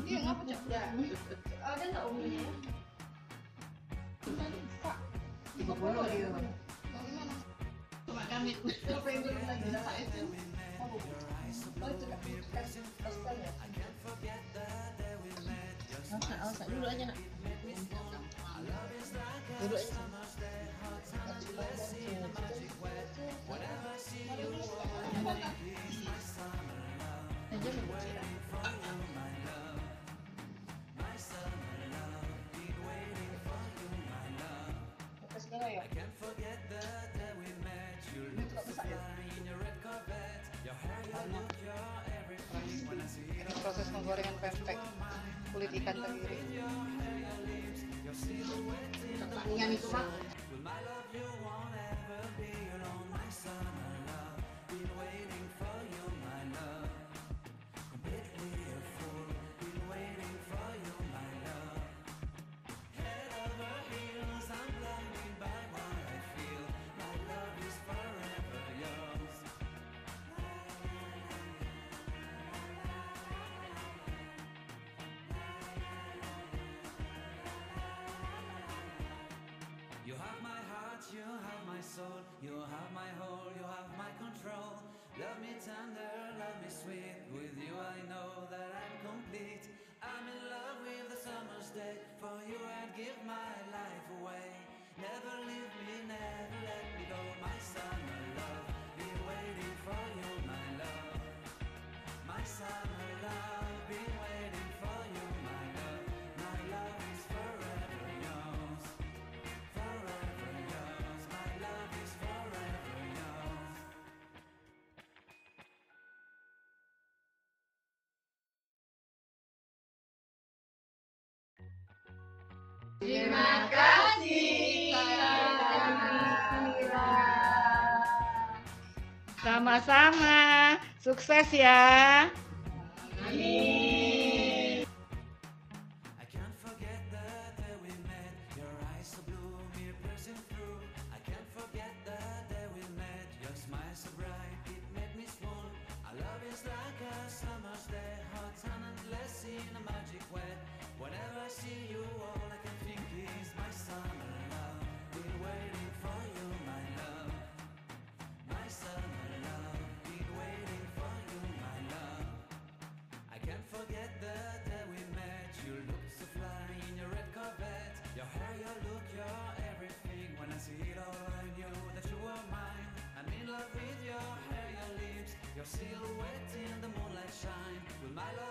Iya ngapa cak? Ya. Ada nggak umurnya? Bisa. 50 dia. Bagaimana? Coba kami. Apa yang belum lagi dapat itu? Oh, itu kan ya. Masak dulu aja nak. Dulu aja. Ini proses penggorengan pempek kulit ikan tenggiri. Pertanian itu mak. You have my heart, you have my soul, you have my whole, you have my control. Love me tender, love me sweet, with you I know that I'm complete. I'm in love with the summer's day, for you I'd give my life away. Never leave me, never let me go, my summer love, be waiting for you, my love. My summer love, be waiting for you, my love. My love is forever yours. Forever yours, my love is forever yours. Terima kasih. Sama-sama. Sukses ya. Amin. I can't forget the day we met. Your eyes so blue, me piercing through. I can't forget the day we met. Your smile so bright, it made me swoon. Our love is like a summer's day, hot and endless in a magic way. Whenever I see you, all I can think is my summer love. Been waiting for you, my love. My summer love. Been waiting for you, my love. I can't forget the day we met. You looked so fly in your red Corvette. Your hair, your look, your everything. When I see it all, I knew that you were mine. I'm in love with your hair, your lips, your silhouette in the moonlight shine. Will my love